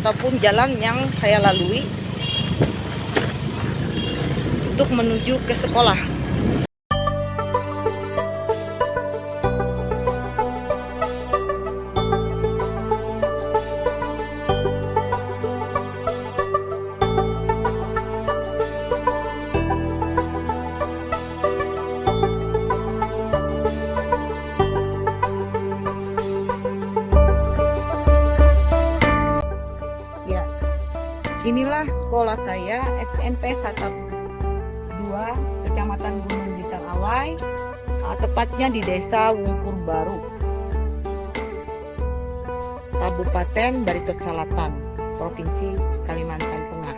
ataupun jalan yang saya lalui untuk menuju ke sekolah. Inilah sekolah saya, SMP 102, Kecamatan Gunung Bintang Awai, tepatnya di Desa Wungkur Baru, Kabupaten Barito Selatan, Provinsi Kalimantan Tengah.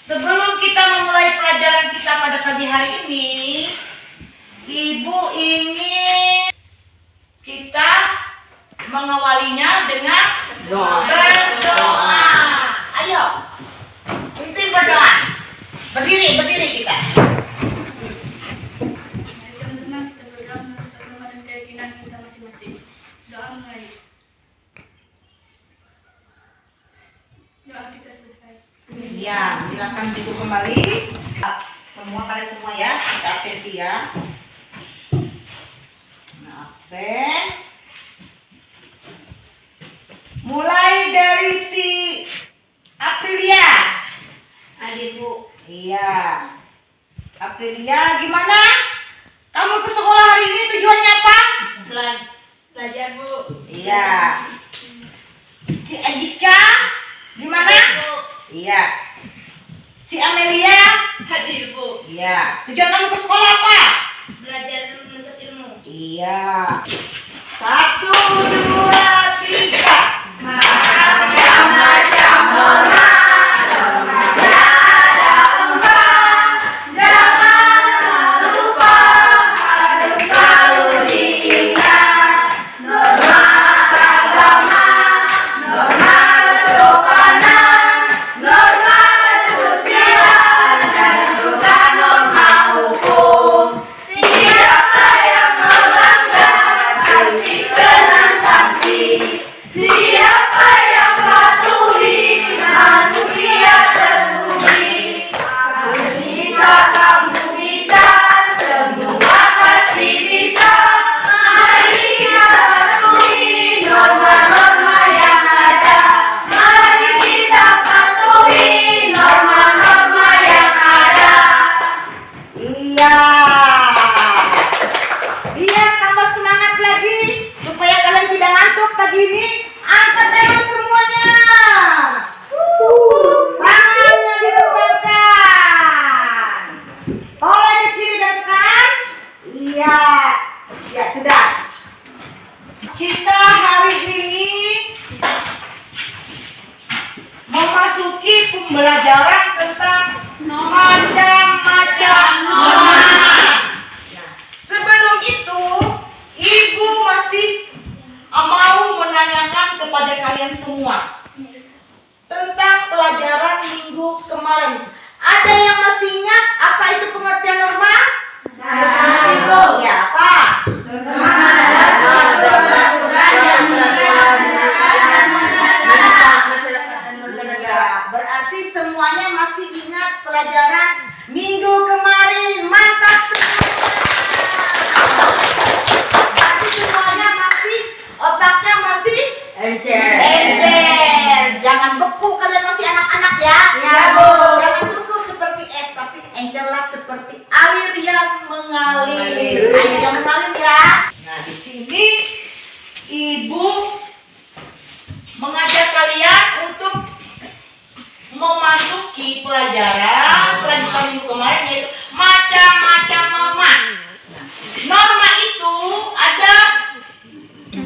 Sebelum kita memulai pelajaran kita pada pagi hari ini, Ibu ingin kita mengawalinya dengan berdoa. Ayo, pimpin berdoa. Berdiri kita. Ya, silakan duduk kembali. Kalian semua ya, kita absensi ya. Nah, absen. Mulai dari si Aprilia. Adik Bu. Iya. Aprilia, gimana? Kamu ke sekolah hari ini tujuannya apa? Belajar Bu. Iya. Si Agiska, gimana? Iya. Si Amelia? Hadir Bu. Iya. Tujuan kamu ke sekolah apa? Belajar menuntut ilmu. Iya. 1, 2, 3. Macam-macam norma, remaja ada 4. Jangan lupa harus selalu diingat. Norma agama, norma kesopanan, norma sosial, dan juga norma hukum. Siapa yang melanggar pasti kena sanksi. Siapa yang patuhi manusia terbumi. Kamu bisa, semua pasti bisa. Mari kita patuhi norma-norma yang ada. Mari kita patuhi norma-norma yang ada. Iya. Biar tambah semangat lagi, supaya kalian tidak ngantuk pagi ini. Angkat tangan semuanya. Tangannya dilembabkan. Oleh ke kiri dan ke kanan. Iya. Ya sudah. Kita hari ini memasuki pembelajaran tentang macam-macam norma. Sebelum itu, Ibu masih mau menanyakan kepada kalian semua tentang pelajaran minggu kemarin. Ada yang masih ingat apa itu pengertian norma? Itu ya apa? Berarti semuanya masih ingat pelajaran minggu kemarin. Mantap semua. Berarti semuanya masih, otaknya masih encer. Jangan beku, kalian masih anak-anak ya. Ya Bu. Jangan beku seperti es, tapi encerlah seperti air yang mengalir. Air yang mengalir ya. Nah, di sini Ibu mengajak kalian untuk memasuki pelajaran kelanjutan minggu kemarin, yaitu macam-macam norma. Norma itu ada 4.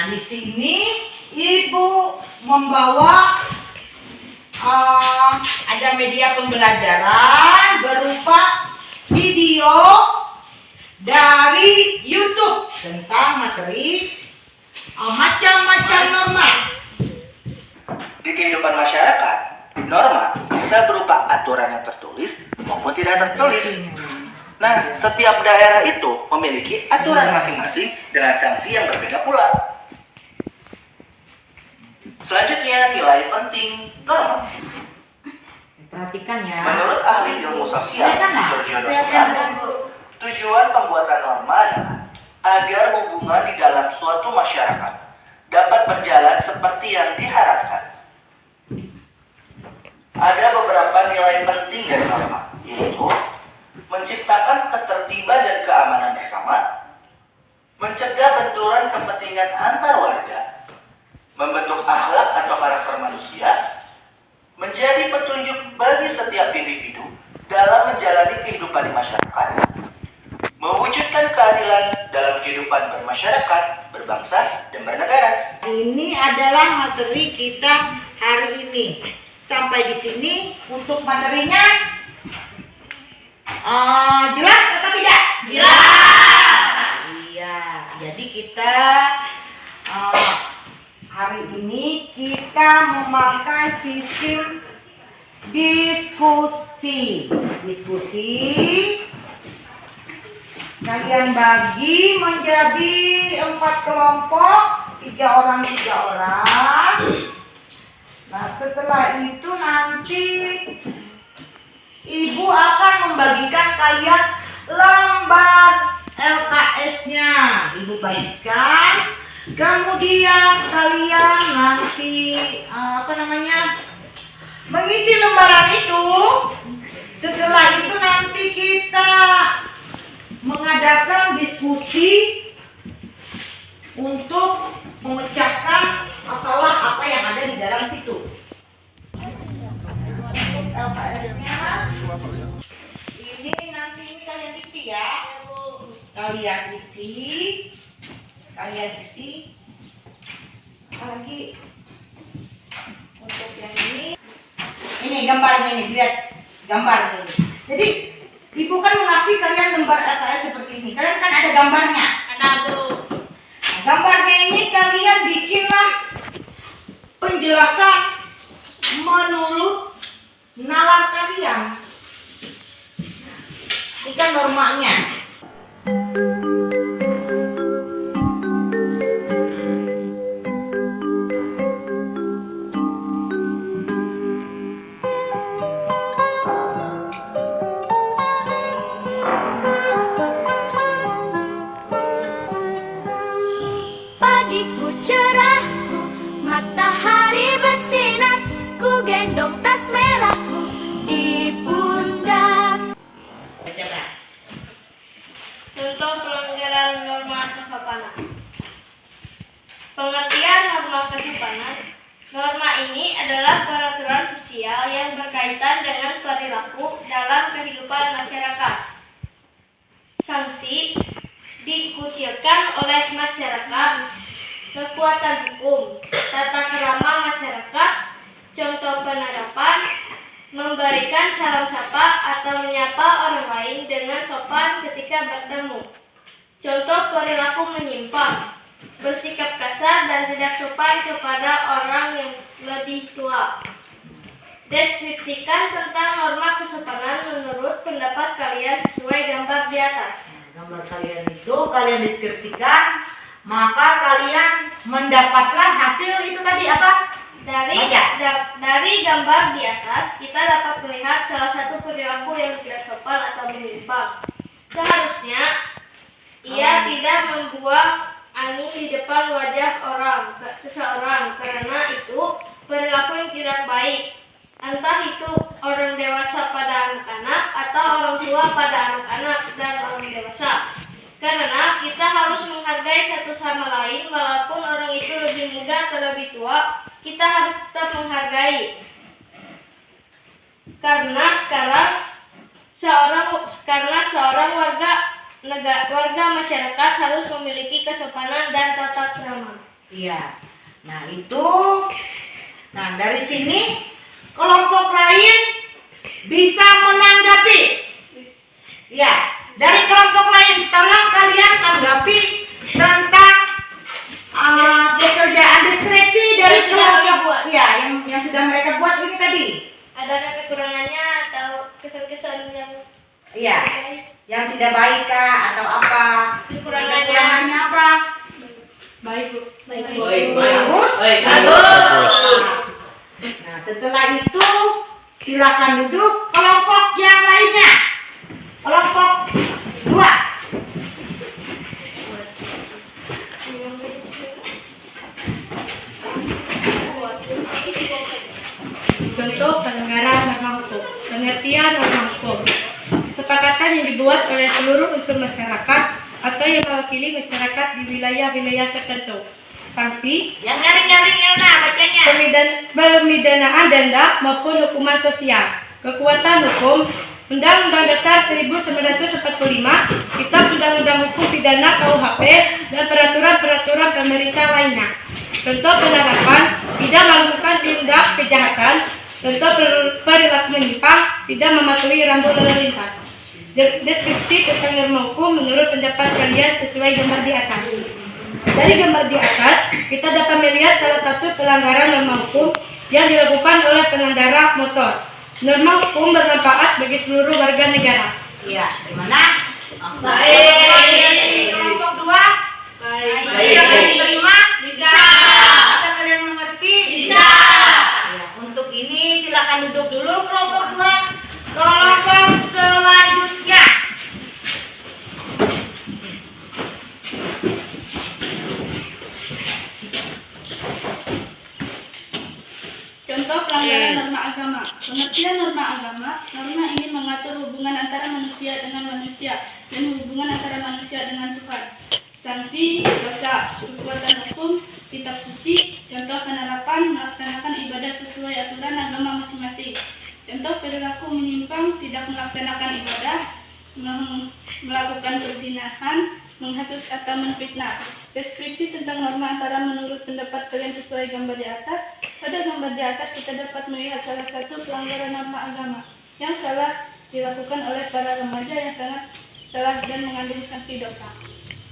Nah, di sini Ibu membawa ada media pembelajaran berupa video dari YouTube tentang materi macam-macam norma. Di kehidupan masyarakat, norma bisa berupa aturan yang tertulis maupun tidak tertulis. Nah, setiap daerah itu memiliki aturan masing-masing dengan sanksi yang berbeda pula. Selanjutnya, nilai penting norma. Perhatikan ya. Menurut ahli ilmu sosial, Giorgio Dosunano, tujuan pembuatan norma adalah agar hubungan di dalam suatu masyarakat dapat berjalan seperti yang diharapkan. Ada beberapa nilai penting dari norma, yaitu menciptakan ketertiban dan keamanan bersama, mencegah benturan kepentingan antar warga, membentuk akhlak atau karakter manusia, menjadi petunjuk bagi setiap individu dalam menjalani kehidupan di masyarakat, mewujudkan keadilan dalam kehidupan bermasyarakat, berbangsa, dan bernegara. Ini adalah materi kita hari ini. Sampai di sini untuk materinya jelas atau tidak? Jelas. Iya. Jadi kita hari ini kita memakai sistem diskusi. Kalian bagi menjadi 4 kelompok, 3 orang. Nah, setelah itu nanti Ibu akan membagikan kalian lembar LKS-nya. Ibu bagikan. Kemudian kalian nanti mengisi lembaran itu. Setelah itu nanti kita mengadakan diskusi untuk memecahkan masalah apa yang ada di dalam situ. LKS-nya ini nanti kalian isi ya. Kalian isi. Apalagi untuk yang ini gambarnya ini, lihat gambarnya ini. Jadi Ibu kan mengasih kalian lembar LKS seperti ini. Kalian kan ada gambarnya. Ada, Bu. Nah, gambarnya ini kalian bikinlah penjelasan menurut nalar kalian. Ini kan normanya. Pagiku cerahku, matahari bersinar, ku gendong tas merahku di pundak. Coba. Contoh pelanggaran norma kesopanan. Pengertian norma kesopanan. Norma ini adalah peraturan sosial yang berkaitan dengan perilaku dalam kehidupan masyarakat. Sanksi dikucilkan oleh masyarakat, kekuatan hukum, tata krama masyarakat, contoh penerapan, memberikan salam sapa atau menyapa orang lain dengan sopan ketika bertemu. Contoh perilaku menyimpang, bersikap kasar dan tidak sopan kepada orang yang lebih tua. Deskripsikan tentang norma kesopanan menurut pendapat kalian sesuai gambar di atas. Gambar kalian itu kalian deskripsikan, maka kalian mendapatlah hasil itu tadi apa? Dari gambar di atas kita dapat melihat salah satu perilaku yang tidak sopan atau menyimpang. Seharusnya ia tidak membuang angin di depan wajah seseorang karena itu perilaku yang tidak baik. Entah itu orang dewasa pada anak-anak atau orang tua pada anak-anak dan orang dewasa. Karena kita harus menghargai satu sama lain walaupun orang itu lebih muda atau lebih tua, kita harus tetap menghargai. Karena seorang warga masyarakat harus memiliki kesopanan dan tata krama. Iya. Nah, itu. Nah, dari sini kelompok lain bisa menanggapi. Ya, dari kelompok lain tolong kalian tanggapi tentang pekerjaan deskripsi dari kelompok yang sudah mereka buat ini tadi. Adakah kekurangannya atau kesan-kesan yang yang tidak baik kah atau apa? Kekurangannya apa? baik, Bu? Bagus. Nah, setelah itu silakan duduk kelompok yang lainnya. Kelompok 2. Contoh pelanggaran norma hukum. Pengertian norma hukum. Kesepakatan yang dibuat oleh seluruh unsur masyarakat atau yang mewakili masyarakat di wilayah-wilayah tertentu. Sanksi, Yang nyaring-nyaring Yona bacanya. pemidanaan denda maupun hukuman sosial. Kekuatan hukum. Undang-Undang Dasar 1945, Kitab Undang-Undang Hukum Pidana KUHP, dan peraturan-peraturan pemerintah lainnya. Contoh penerapan, tidak melakukan tindak kejahatan. Contoh perilaku menyimpang, tidak mematuhi rambu lalu lintas. Deskripsi tentang norma hukum menurut pendapat kalian sesuai gambar di atas. Dari gambar di atas, kita dapat melihat salah satu pelanggaran norma hukum yang dilakukan oleh pengendara motor. Norma hukum bermanfaat bagi seluruh warga negara. Iya, gimana? Baik. Kelompok 2. Bisa kalian terima? Bisa. Bisa kalian mengerti? Bisa. Ya, untuk ini silakan duduk dulu kelompok 2. Kelompok selanjutnya. Contoh pelanggaran norma agama. Pengertian norma agama, norma ini mengatur hubungan antara manusia dengan manusia dan hubungan antara manusia dengan Tuhan. Sanksi, dosa, kekuatan hukum, kitab suci. Contoh penerapan, melaksanakan ibadah sesuai aturan agama masing-masing. Contoh perilaku menyimpang, tidak melaksanakan ibadah, melakukan perzinahan, menghasut atau menfitnah. Deskripsi tentang norma antara menurut pendapat kalian sesuai gambar di atas. Pada gambar di atas kita dapat melihat salah satu pelanggaran norma agama yang salah dilakukan oleh para remaja yang sangat salah dan mengandung sanksi dosa.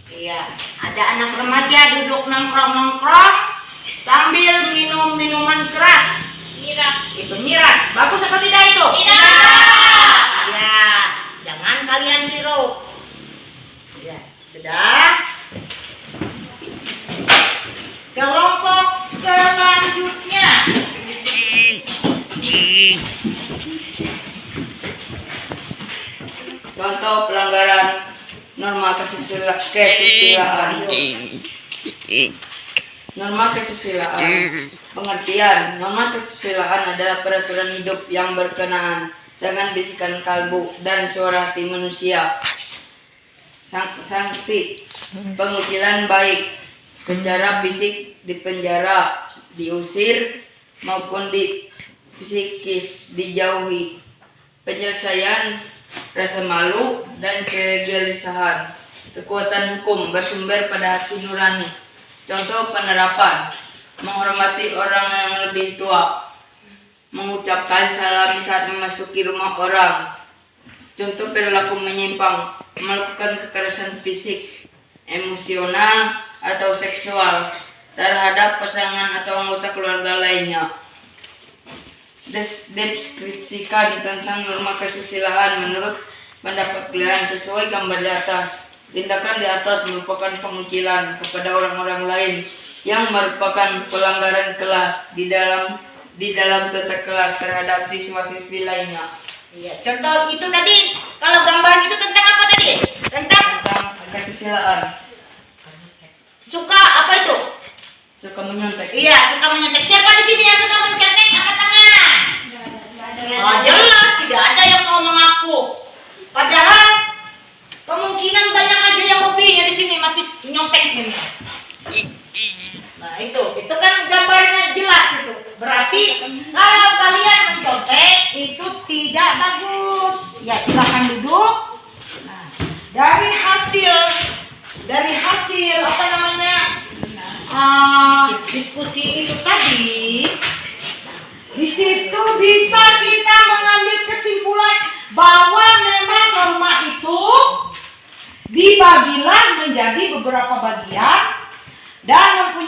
Iya, ada anak remaja duduk nongkrong-nongkrong sambil minum minuman keras. Itu miras. Bagus atau tidak itu? Tidak. Ya, jangan kalian tiru. Ya, sudah. Kelompok selanjutnya. Contoh pelanggaran norma kesusilaan. Norma kesusilaan. Pengertian, norma kesusilaan adalah peraturan hidup yang berkenaan dengan bisikan kalbu dan suara hati manusia. Sanksi, pengucilan baik secara fisik, dipenjara, diusir, maupun di psikis dijauhi. Penyelesaian rasa malu dan kegelisahan. Kekuatan hukum bersumber pada hati nurani. Contoh penerapan, menghormati orang yang lebih tua, mengucapkan salam saat memasuki rumah orang. Contoh perilaku menyimpang, melakukan kekerasan fisik, emosional, atau seksual terhadap pasangan atau anggota keluarga lainnya. Deskripsikan tentang norma kesusilaan menurut pendapat kalian sesuai gambar di atas. Tindakan di atas merupakan pengucilan kepada orang-orang lain yang merupakan pelanggaran kelas di dalam tata kelas terhadap siswa-siswi lainnya. Iya, contoh itu tadi, kalau gambar itu tentang apa tadi? Tentang Kesusilaan. suka apa itu? Suka menyontek. Iya, suka menyetek. Siapa di sini yang suka menyetek? Angkat tangan. Oh, jelas tidak ada yang mau mengaku. Padahal kemungkinan banyak aja yang hobinya di sini masih nyontek ini. Nah, itu kan gambarnya jelas itu. Berarti kalau kalian mencontek itu tidak bagus. Ya, silakan duduk. Nah, dari hasil apa namanya?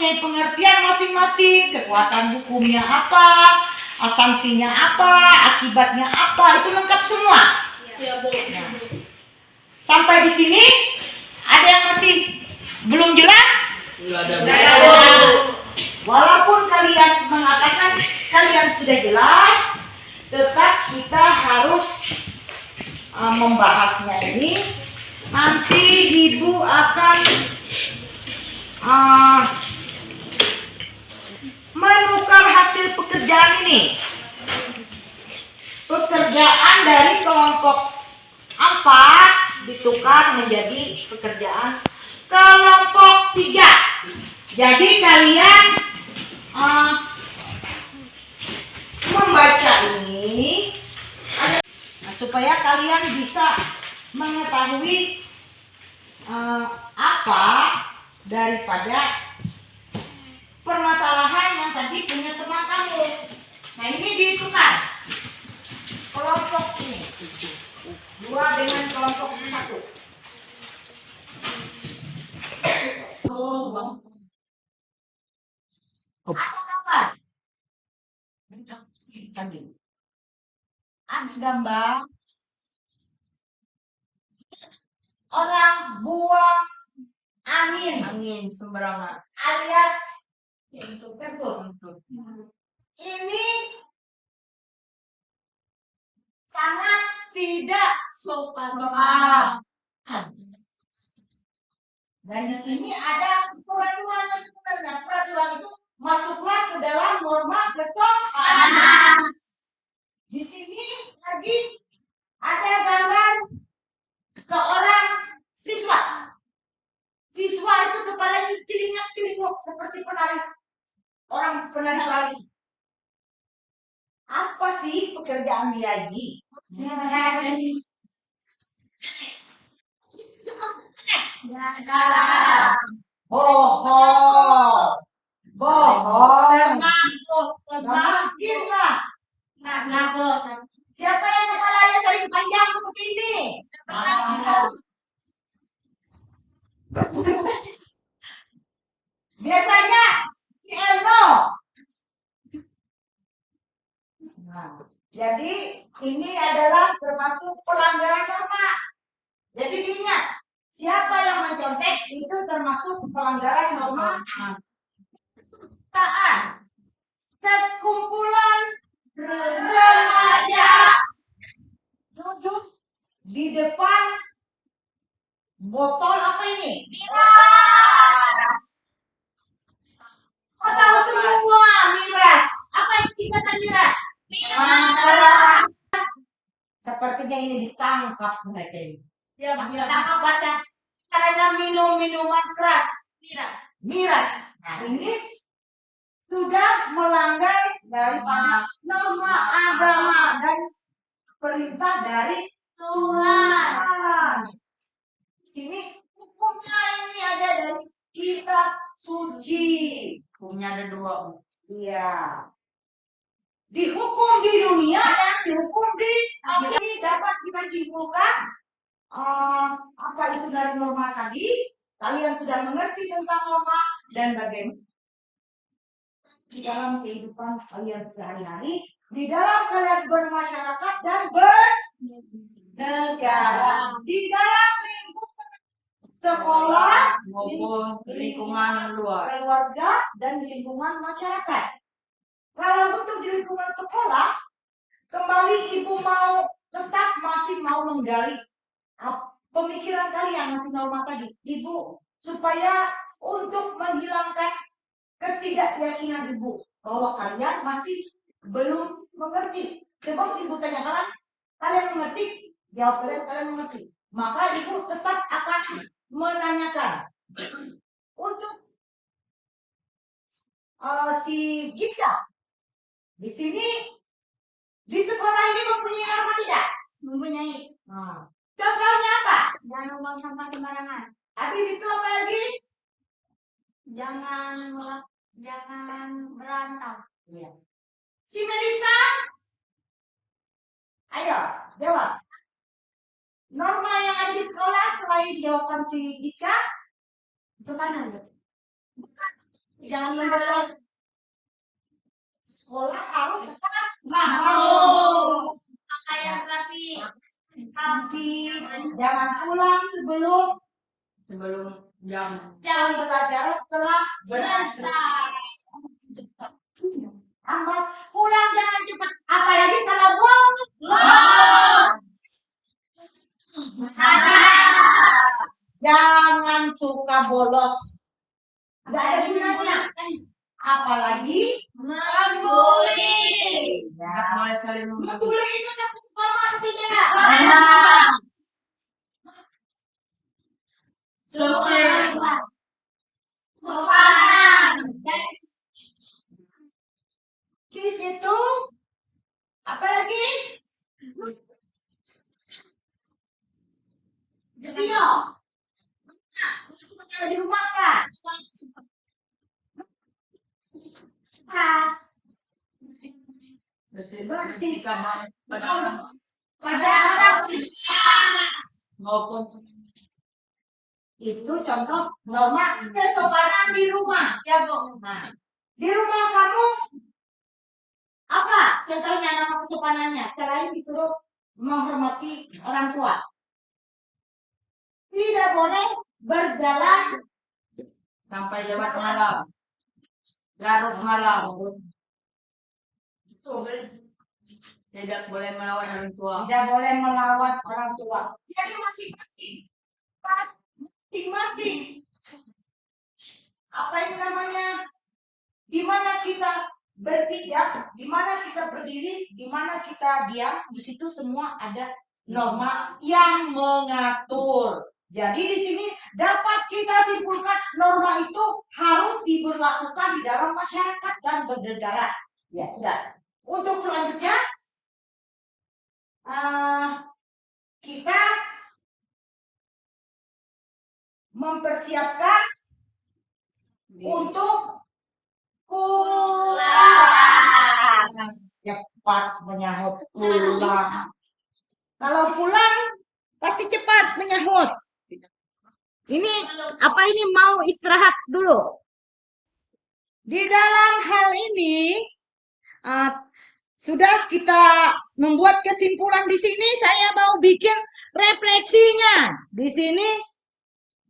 mempunyai pengertian masing-masing, kekuatan hukumnya apa, sanksinya apa, akibatnya apa, itu lengkap semua. Ya, Bu. Nah, sampai di sini ada yang masih belum jelas? Nggak ada. Walaupun kalian mengatakan kalian sudah jelas, tetap kita harus membahasnya ini. Nanti ibu akan menukar hasil pekerjaan ini. Pekerjaan dari kelompok 4 ditukar menjadi pekerjaan kelompok 3. Jadi kalian membaca ini supaya kalian bisa mengetahui apa daripada permasalahan yang tadi punya teman kamu. Nah, ini ditukar kelompok ini 2 dengan kelompok 1. Atau gambar. Ada gambar orang buang angin sembarangan alias kentut. Ini sangat tidak sopan. Dan di sini ada peraturan yang sebenarnya. Peraturan itu masuklah ke dalam norma kesopanan. Di sini lagi ada gambar seorang siswa. Siswa itu kepalanya celingak-celinguk seperti penari bali. Apa sih pekerjaan dia ini? Bohong. Makinlah. Siapa yang kepalanya sering panjang seperti ini? Biasanya si Elmo. Nah, jadi ini adalah termasuk pelanggaran norma. Jadi diingat, siapa yang mencontek itu termasuk pelanggaran norma. Taat. Sekumpulan remaja duduk di depan botol apa ini? Kau tahu semua miras. Apa itu tingkatan miras? Sepertinya ini ditangkap mereka ini. Ditangkap baca karena minum minuman keras. Miras. Nah, ini sudah melanggar daripada norma agama dan perintah dari Tuhan. Sini hukumnya ini ada dari kitab suci. Hukumnya ada 2. Iya. Dihukum di dunia dan dihukum di akhirat. Ini dapat kita simpulkan apa itu dari norma tadi. Kalian sudah mengerti tentang norma dan bagaimana di dalam kehidupan kalian sehari-hari, di dalam kalian bermasyarakat dan bernegara, di dalam lingkup sekolah maupun lingkungan luar. keluarga dan lingkungan masyarakat. Kalau untuk di lingkungan sekolah, kembali ibu mau tetap masih mau menggali pemikiran kalian masih normal tadi, ibu, supaya untuk menghilangkan ketidakyakinan ibu bahwa kalian masih belum mengerti. Sebab ibu tanyakan, kalian mengerti? Jawab kalian mengerti. Maka ibu tetap akan menanyakan untuk si Giska. Di sini di sekolah ini mempunyai norma tidak? Mempunyai. Contohnya apa? Jangan buang sampah sembarangan. Habis itu apa lagi? Jangan berantem. Ya. Si Melissa, ayo jawab. Norma yang ada di sekolah selain jawaban si Giska, itu mana? Bukan. Jangan membolos. Sekolah harus tepat Pakaian rapi. rapi. Jangan pulang sebelum jam. jam pelajaran telah Selesai. Lambat pulang jangan cepat. Apalagi kalau bolos. Jangan suka bolos. Gak ada gunanya. Apalagi Membuli. Nggak boleh saling membuli. membuli itu tak sekolah atau tidak? Sosial. Di situ apalagi video di rumah kan Bersih kamar pada orang pada orang maupun itu contoh norma kesopanan di rumah ya Bu. Nah, di rumah kamu apa contohnya nama kesopanannya selain disuruh menghormati orang tua? Tidak boleh berjalan sampai lewat malam, larut malam. Tidak boleh melawan orang tua. tidak boleh melawan orang tua. Jadi masing-masing. Apa ini namanya? Di mana kita berpijak, di mana kita berdiri, di mana kita diam, di situ semua ada norma yang mengatur. Jadi di sini dapat kita simpulkan norma itu harus diberlakukan di dalam masyarakat dan bernegara. Ya sudah. Untuk selanjutnya kita mempersiapkan untuk pulang. Cepat menyahut pulang. Kalau pulang pasti cepat menyahut. Ini apa ini mau istirahat dulu? Di dalam hal ini sudah kita membuat kesimpulan di sini. Saya mau bikin refleksinya. Di sini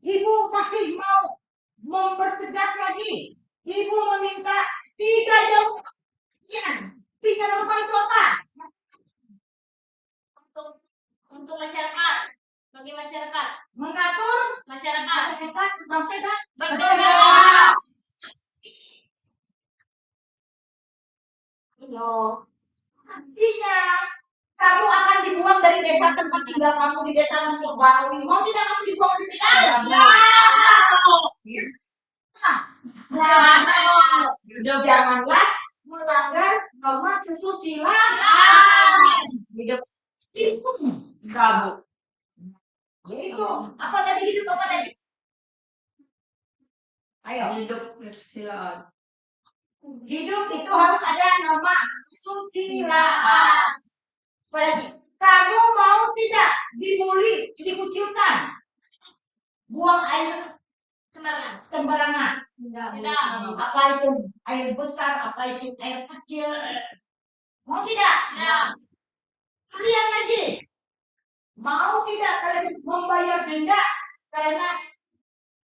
Ibu pasti mau mempertegas lagi. Ibu meminta 3 jawaban. 3 norma itu apa? Untuk masyarakat. Bagi masyarakat. Mengatur Masyarakat. bangsa dan Bernegara. Loh, sanksinya kamu akan dibuang dari desa tempat tinggal kamu di desa Mesir Baru ini. Mau tidak kamu dibuang dari desa? Janganlah melanggar norma kesusilaan. Hidup Itu kamu. Yaitu apa tadi hidup apa tadi? Ayo. Hidup kesusilaan. Hidup itu harus ada norma kesusilaan. Apalagi kamu mau tidak dibully, dikucilkan, buang air sembarangan. Tidak. Apa itu air besar, apa itu air kecil? Mau tidak? Kalian lagi mau tidak kalian membayar denda karena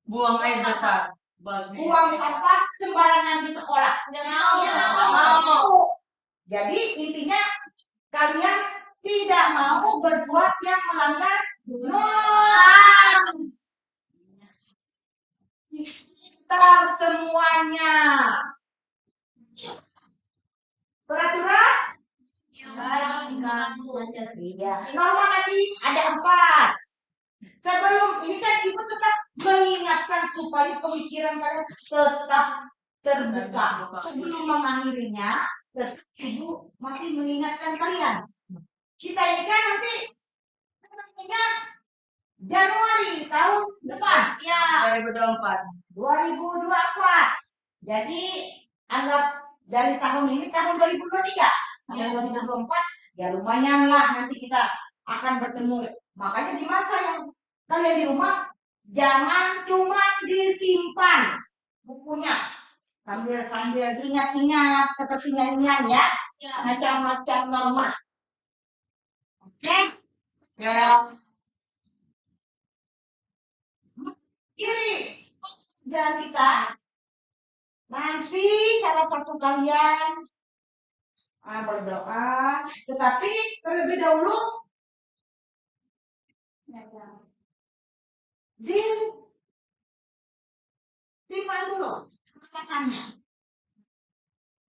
Buang air besar. buang sampah sembarangan di sekolah? Mau. Jadi intinya kalian tidak mau berbuat yang melanggar norma. Kita semuanya. Peraturan? Iya. Norma tadi ada 4. Sebelum ini kan ibu tetap mengingatkan supaya pemikiran kalian tetap terbuka. Sebelum mengakhirinya, tetap ibu masih mengingatkan kalian. Kita ini kan nanti namanya Januari tahun depan. 2024. Jadi anggap dari tahun ini tahun 2023. Tahun 2024 ya lumayan lah nanti kita akan bertemu. Makanya di masa yang kalian di rumah jangan cuma disimpan bukunya, Sambil ingat-ingat seperti nyanyian ya. Macam-macam norma. Oke? Ya. Kiri. Jalan kita. Nanti salah satu kalian berdoa, tetapi terlebih dahulu simpan dulu katakannya.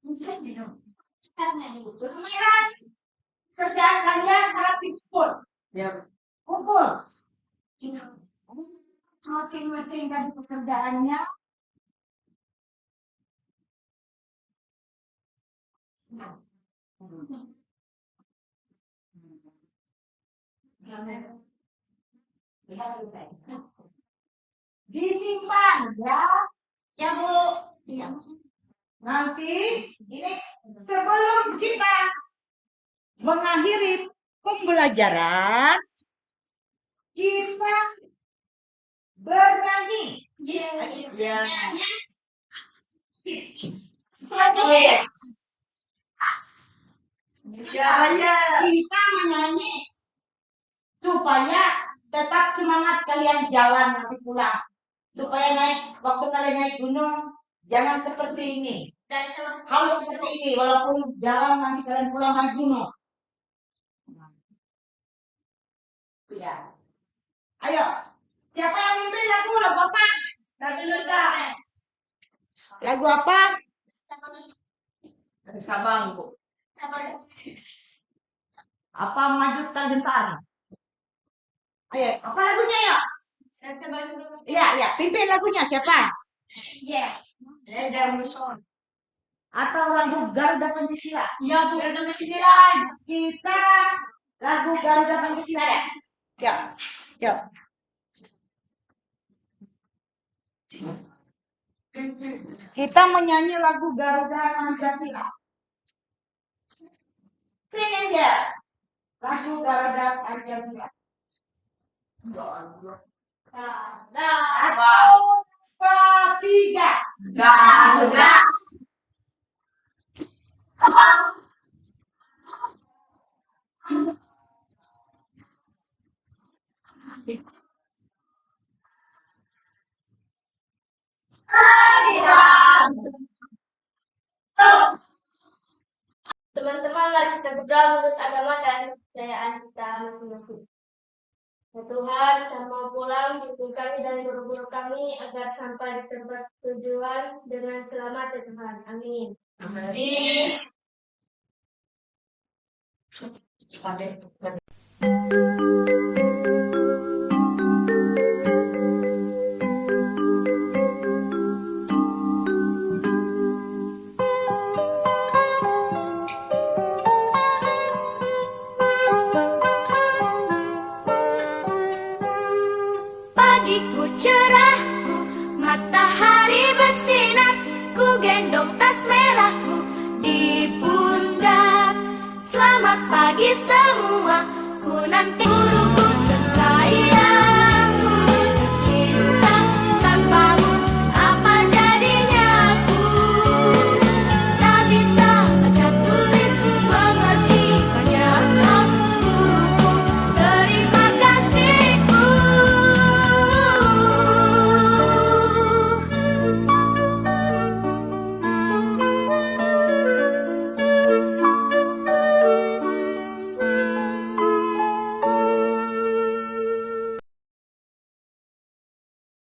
Kemudian kerjaan kalian harus dipukul. Ya. Pukul. Masing-masing dari pekerjaannya. Disimpan ya. Ya Bu. Ya. Nanti ini sebelum kita mengakhiri pembelajaran kita bernyanyi. Ya. Kita menyanyi supaya tetap semangat kalian jalan nanti pulang. Supaya waktu kalian naik gunung jangan seperti ini. Harus seperti ini walaupun jalan nanti kalian pulang naik gunung. Ya. Ayo, siapa yang mimpin lagu apa? Lagu Nusa. Lagu apa? Dari Sabang, Bu. Apa maju tergentar? Ayo, apa lagunya ya? Iya, pimpin lagunya siapa? Atau lagu Garuda Pancasila? Ya Bu, Garuda Pancasila. Kita lagu Garuda Pancasila ya. Ya. Kita menyanyi lagu Garuda Pancasila. Pengen ya? Lagu Garuda Pancasila. Satu, tiga. Garuda. Teman-teman, mari kita berdoa menurut agama dan kepercayaan kita masing-masing. Ya Tuhan, kita mau pulang, bimbing kami dan guru-guru kami agar sampai di tempat tujuan dengan selamat ya Tuhan. Amin. Amin. Pagiku cerahku, matahari bersinar, ku gendong tas merahku di pundak. Selamat pagi semua, ku nanti guruku